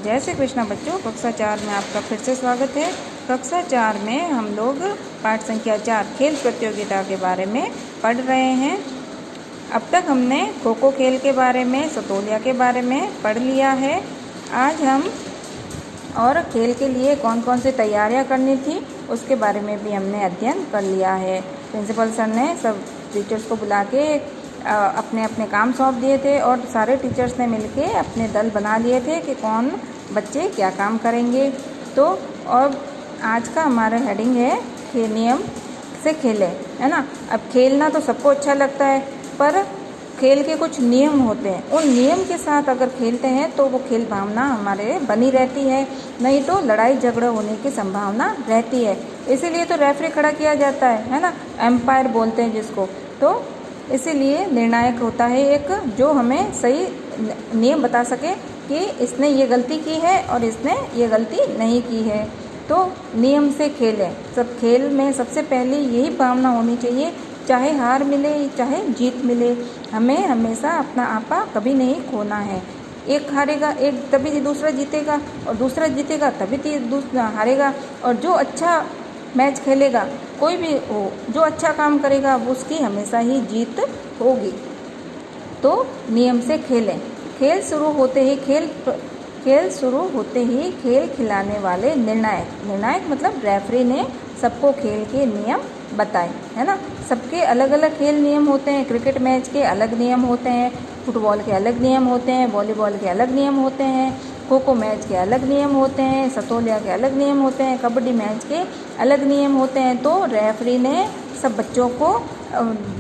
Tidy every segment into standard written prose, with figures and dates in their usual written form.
जय श्री कृष्णा बच्चों, कक्षा 4 में आपका फिर से स्वागत है। कक्षा 4 में हम लोग पाठ संख्या 4 खेल प्रतियोगिता के बारे में पढ़ रहे हैं। अब तक हमने खो खो खेल के बारे में, सतोलिया के बारे में पढ़ लिया है। आज हम और खेल के लिए कौन कौन सी तैयारियां करनी थी उसके बारे में भी हमने अध्ययन कर लिया है। प्रिंसिपल सर ने सब टीचर्स को बुला के अपने अपने काम सौंप दिए थे और सारे टीचर्स ने मिलके अपने दल बना लिए थे कि कौन बच्चे क्या काम करेंगे। तो और आज का हमारा हेडिंग है नियम से खेलें, है ना। अब खेलना तो सबको अच्छा लगता है, पर खेल के कुछ नियम होते हैं। उन नियम के साथ अगर खेलते हैं तो वो खेल भावना हमारे बनी रहती है, नहीं तो लड़ाई झगड़ा होने की संभावना रहती है। इसीलिए तो रेफरी खड़ा किया जाता है ना, एम्पायर बोलते हैं जिसको। तो इसीलिए निर्णायक होता है एक, जो हमें सही नियम बता सके कि इसने ये गलती की है और इसने ये गलती नहीं की है। तो नियम से खेलें। सब खेल में सबसे पहले यही भावना होनी चाहिए, चाहे हार मिले चाहे जीत मिले, हमें हमेशा अपना आपा कभी नहीं खोना है। एक हारेगा एक तभी दूसरा जीतेगा, और दूसरा जीतेगा तभी दूसरा हारेगा। और जो अच्छा मैच खेलेगा, कोई भी हो, जो अच्छा काम करेगा उसकी हमेशा ही जीत होगी। तो नियम से खेलें। खेल शुरू होते ही खेल खिलाने वाले निर्णायक मतलब रेफरी ने सबको खेल के नियम बताए, है ना। सबके अलग अलग खेल नियम होते हैं। क्रिकेट मैच के अलग नियम होते हैं, फुटबॉल के अलग नियम होते हैं, वॉलीबॉल के अलग नियम होते हैं, खो खो मैच के अलग नियम होते हैं, सतोलिया के अलग नियम होते हैं, कबड्डी मैच के अलग नियम होते हैं। तो रेफरी ने सब बच्चों को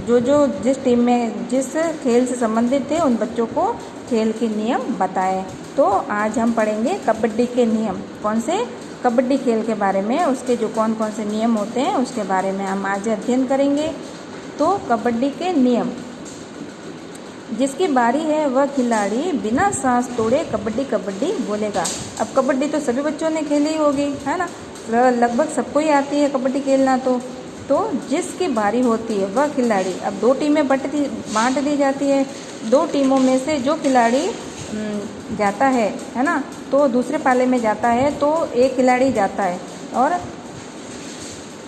जो जिस टीम में जिस खेल से संबंधित थे उन बच्चों को खेल के नियम बताए। तो आज हम पढ़ेंगे कबड्डी के नियम। कौन से? कबड्डी खेल के बारे में, उसके जो कौन कौन से नियम होते हैं उसके बारे में हम आज अध्ययन करेंगे। तो कबड्डी के नियम। जिसकी बारी है वह खिलाड़ी बिना सांस तोड़े कबड्डी कबड्डी बोलेगा। अब कबड्डी तो सभी बच्चों ने खेली होगी, है ना, लगभग सबको ही आती है कबड्डी खेलना। तो जिसकी बारी होती है वह खिलाड़ी, अब दो टीमें बांट दी जाती है। दो टीमों में से जो खिलाड़ी जाता है ना, तो दूसरे पाले में जाता है, तो एक खिलाड़ी जाता है और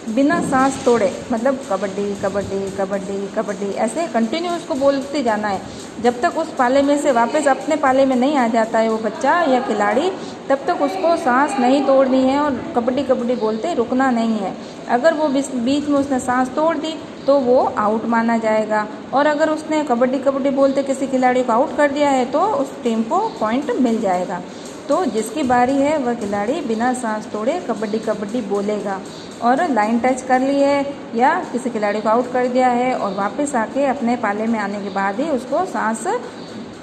बिना सांस तोड़े, मतलब कबड्डी कबड्डी कबड्डी कबड्डी ऐसे कंटिन्यू उसको बोलते जाना है जब तक उस पाले में से वापस अपने पाले में नहीं आ जाता है वो बच्चा या खिलाड़ी, तब तक उसको सांस नहीं तोड़नी है और कबड्डी कबड्डी बोलते रुकना नहीं है। अगर वो बीच में उसने सांस तोड़ दी तो वो आउट माना जाएगा, और अगर उसने कबड्डी कबड्डी बोलते किसी खिलाड़ी को आउट कर दिया है तो उस टीम को पॉइंट मिल जाएगा। तो जिसकी बारी है वह खिलाड़ी बिना सांस तोड़े कबड्डी कबड्डी बोलेगा। और लाइन टच कर ली है या किसी खिलाड़ी को आउट कर दिया है और वापस आके अपने पाले में आने के बाद ही उसको सांस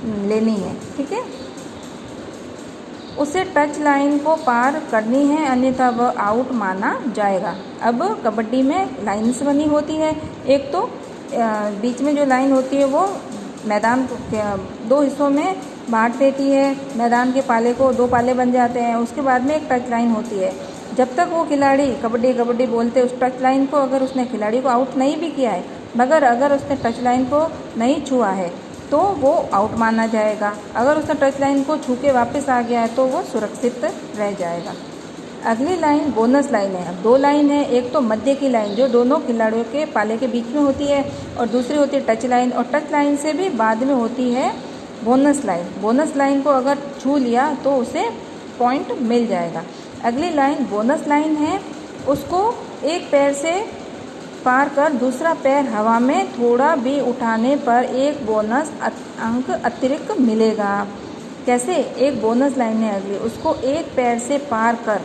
लेनी है, ठीक है। उसे टच लाइन को पार करनी है, अन्यथा वह आउट माना जाएगा। अब कबड्डी में लाइन्स बनी होती है। एक तो बीच में जो लाइन होती है वो मैदान को दो हिस्सों में बांट देती है। मैदान के पाले को दो पाले बन जाते हैं। उसके बाद में एक टच लाइन होती है। जब तक वो खिलाड़ी कबड्डी कबड्डी बोलते उस टच लाइन को, अगर उसने खिलाड़ी को आउट नहीं भी किया है, मगर अगर उसने टच लाइन को नहीं छुआ है तो वो आउट माना जाएगा। अगर उसने टच लाइन को छू के वापस आ गया है तो वो सुरक्षित रह जाएगा। अगली लाइन बोनस लाइन है। अब दो लाइन है, एक तो मध्य की लाइन जो दोनों खिलाड़ियों के पाले के बीच में होती है, और दूसरी होती है टच लाइन, और टच लाइन से भी बाद में होती है बोनस लाइन। बोनस लाइन को अगर छू लिया तो उसे पॉइंट मिल जाएगा। अगली लाइन बोनस लाइन है, उसको एक पैर से पार कर दूसरा पैर हवा में थोड़ा भी उठाने पर एक बोनस अंक अतिरिक्त मिलेगा। कैसे? एक बोनस लाइन है अगली, उसको एक पैर से पार कर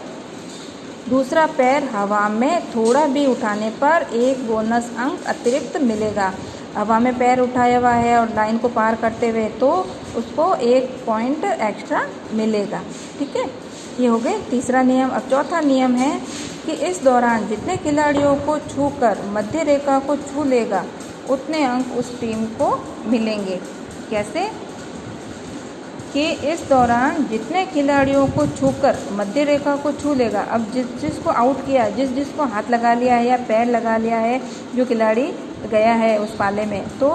दूसरा पैर हवा में थोड़ा भी उठाने पर एक बोनस अंक अतिरिक्त मिलेगा। हवा में पैर उठाया हुआ है और लाइन को पार करते हुए, तो उसको एक पॉइंट एक्स्ट्रा मिलेगा, ठीक है। ये हो गए तीसरा नियम। अब चौथा नियम है कि इस दौरान जितने खिलाड़ियों को छूकर मध्य रेखा को छू लेगा उतने अंक उस टीम को मिलेंगे। कैसे? कि इस दौरान जितने खिलाड़ियों को छूकर मध्य रेखा को छू लेगा, अब जिसको आउट किया, जिसको हाथ लगा लिया है या पैर लगा लिया है जो खिलाड़ी गया है उस पाले में, तो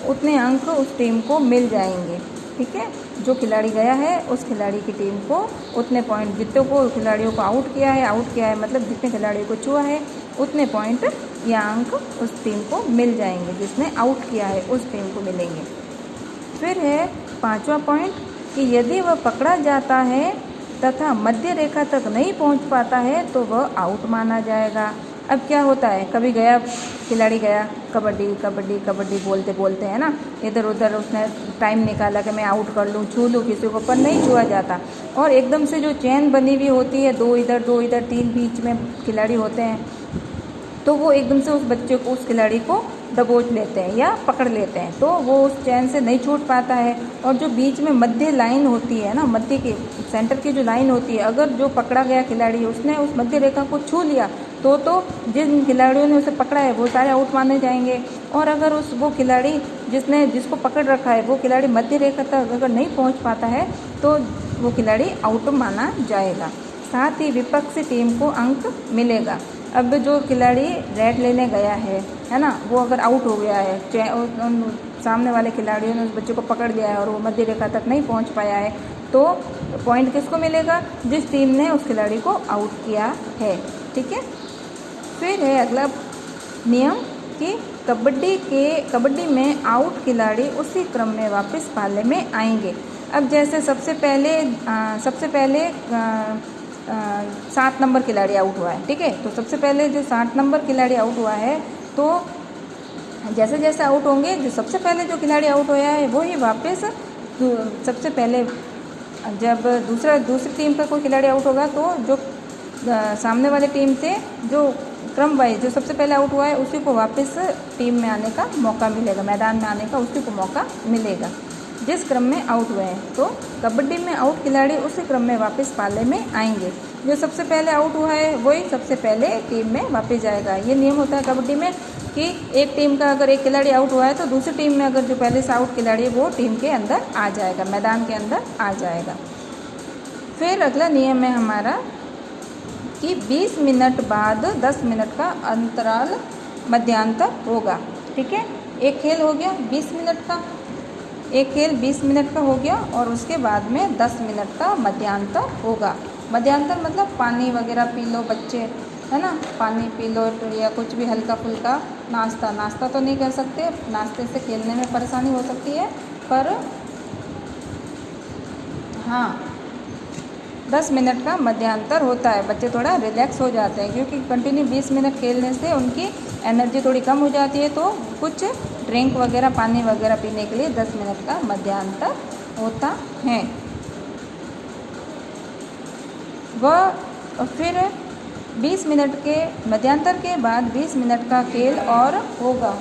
उतने अंक उस टीम को मिल जाएंगे, ठीक है। जो खिलाड़ी गया है उस खिलाड़ी की टीम को उतने पॉइंट, जितने को खिलाड़ियों को आउट किया है मतलब जितने खिलाड़ियों को छुआ है उतने पॉइंट या अंक उस टीम को मिल जाएंगे, जिसने आउट किया है उस टीम को मिलेंगे। फिर है 5वां पॉइंट कि यदि वह पकड़ा जाता है तथा मध्य रेखा तक नहीं पहुंच पाता है तो वह आउट माना जाएगा। अब क्या होता है, कभी गया खिलाड़ी गया, कबड्डी कबड्डी कबड्डी बोलते बोलते है ना, इधर उधर उसने टाइम निकाला कि मैं आउट कर लूँ, छू लूँ किसी को, पर नहीं छुआ जाता। और एकदम से जो चैन बनी हुई होती है, 2 इधर 3 बीच में खिलाड़ी होते हैं, तो वो एकदम से उस बच्चे को, उस खिलाड़ी को दबोच लेते हैं या पकड़ लेते हैं, तो वो उस चैन से नहीं छूट पाता है। और जो बीच में मध्य लाइन होती है ना, मध्य के सेंटर की जो लाइन होती है, अगर जो पकड़ा गया खिलाड़ी उसने उस मध्य रेखा को छू लिया तो जिन खिलाड़ियों ने उसे पकड़ा है वो सारे आउट माने जाएंगे। और अगर वो खिलाड़ी जिसको पकड़ रखा है वो खिलाड़ी मध्य रेखा तक अगर नहीं पहुंच पाता है तो वो खिलाड़ी आउट माना जाएगा। साथ ही विपक्षी टीम को अंक मिलेगा। अब जो खिलाड़ी रेड लेने गया है ना, वो अगर आउट हो गया है, सामने वाले खिलाड़ियों ने उस बच्चे को पकड़ लिया है और वो मध्य रेखा तक नहीं पहुंच पाया है, तो पॉइंट किसको मिलेगा? जिस टीम ने उस खिलाड़ी को आउट किया है। ठीक है। फिर है अगला नियम कि कबड्डी में आउट खिलाड़ी उसी क्रम में वापस पाले में आएंगे। अब जैसे सबसे पहले 7 नंबर खिलाड़ी आउट हुआ है, ठीक है, तो सबसे पहले जो 7 नंबर खिलाड़ी आउट हुआ है, तो जैसे जैसे आउट होंगे, जो सबसे पहले जो खिलाड़ी आउट हुआ है वो ही वापस सबसे पहले, जब दूसरी टीम का कोई खिलाड़ी आउट होगा तो जो सामने वाले टीम से जो क्रम वाइज जो सबसे पहले आउट हुआ है उसी को वापस टीम में आने का मौका मिलेगा, मैदान में आने का उसी को मौका मिलेगा जिस क्रम में आउट हुए हैं। तो कबड्डी में आउट खिलाड़ी उसी क्रम में वापस पाले में आएंगे। जो सबसे पहले आउट हुआ है वही सबसे पहले टीम में वापस जाएगा। ये नियम होता है कबड्डी में कि एक टीम का अगर एक खिलाड़ी आउट हुआ है तो दूसरी टीम में अगर जो पहले से आउट खिलाड़ी है वो टीम के अंदर आ जाएगा, मैदान के अंदर आ जाएगा। फिर अगला नियम है हमारा कि 20 मिनट बाद 10 मिनट का अंतराल मध्यांतर होगा। ठीक है, एक खेल हो गया 20 मिनट का, एक खेल 20 मिनट का हो गया और उसके बाद में 10 मिनट का मध्यांतर होगा। मध्यांतर मतलब पानी वगैरह पी लो बच्चे, है ना, पानी पी लो या कुछ भी हल्का फुल्का नाश्ता तो नहीं कर सकते, नाश्ते से खेलने में परेशानी हो सकती है, पर हाँ 10 मिनट का मध्यांतर होता है। बच्चे थोड़ा रिलैक्स हो जाते हैं क्योंकि कंटिन्यू 20 मिनट खेलने से उनकी एनर्जी थोड़ी कम हो जाती है, तो कुछ ड्रिंक वगैरह पानी वगैरह पीने के लिए 10 मिनट का मध्यांतर होता है। वह फिर 20 मिनट के मध्यांतर के बाद 20 मिनट का खेल और होगा।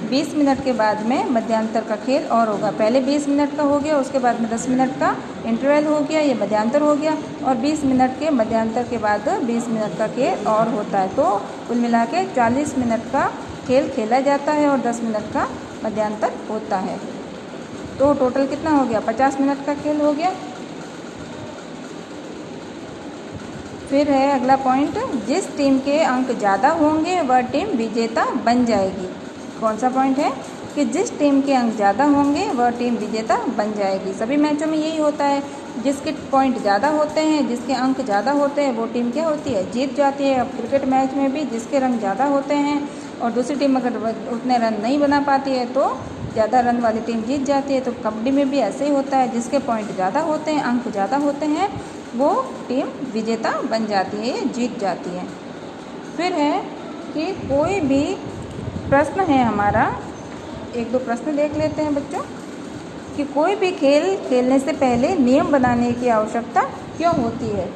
20 मिनट के बाद में मध्यांतर का खेल और होगा। पहले 20 मिनट का हो गया, उसके बाद में 10 मिनट का इंटरवल हो गया, ये मध्यांतर हो गया, और 20 मिनट के मध्यांतर के बाद 20 मिनट का खेल और होता है। तो कुल मिला के 40 मिनट का खेल खेला जाता है और 10 मिनट का मध्यांतर होता है। तो टोटल कितना हो गया? 50 मिनट का खेल हो गया। फिर है अगला पॉइंट, जिस टीम के अंक ज़्यादा होंगे वह टीम विजेता बन जाएगी। कौन सा पॉइंट है कि जिस टीम के अंक ज़्यादा होंगे वह टीम विजेता बन जाएगी। सभी मैचों में यही होता है, जिसके पॉइंट ज़्यादा होते हैं, जिसके अंक ज़्यादा होते हैं वो टीम क्या होती है? जीत जाती है। अब क्रिकेट मैच में भी जिसके रन ज़्यादा होते हैं और दूसरी टीम अगर उतने रन नहीं बना पाती है तो ज़्यादा रन वाली टीम जीत जाती है। तो कबड्डी में भी ऐसे ही होता है, जिसके पॉइंट ज़्यादा होते हैं, अंक ज़्यादा होते हैं, वो टीम विजेता बन जाती है, जीत जाती है। फिर है कि कोई भी प्रश्न है हमारा, 1-2 प्रश्न देख लेते हैं बच्चों, कि कोई भी खेल खेलने से पहले नियम बनाने की आवश्यकता क्यों होती है?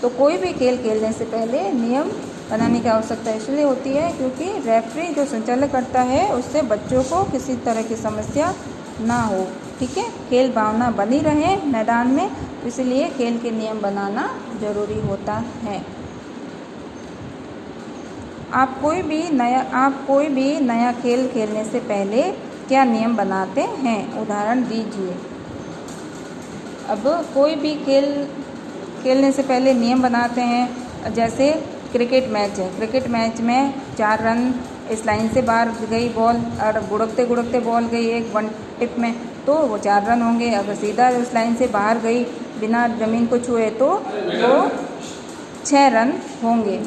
तो कोई भी खेल खेलने से पहले नियम बनाने की आवश्यकता इसलिए होती है क्योंकि रेफरी जो संचालन करता है उससे बच्चों को किसी तरह की समस्या ना हो। ठीक है, खेल भावना बनी रहे मैदान में, इसलिए खेल के नियम बनाना ज़रूरी होता है। आप कोई भी नया खेल खेलने से पहले क्या नियम बनाते हैं? उदाहरण दीजिए। अब कोई भी खेल खेलने से पहले नियम बनाते हैं, जैसे क्रिकेट मैच है, क्रिकेट मैच में 4 रन इस लाइन से बाहर गई बॉल और गुड़कते बॉल गई एक 1 टिप में, तो वो 4 रन होंगे। अगर सीधा उस लाइन से बाहर गई बिना ज़मीन को छुए तो वो 6 रन होंगे।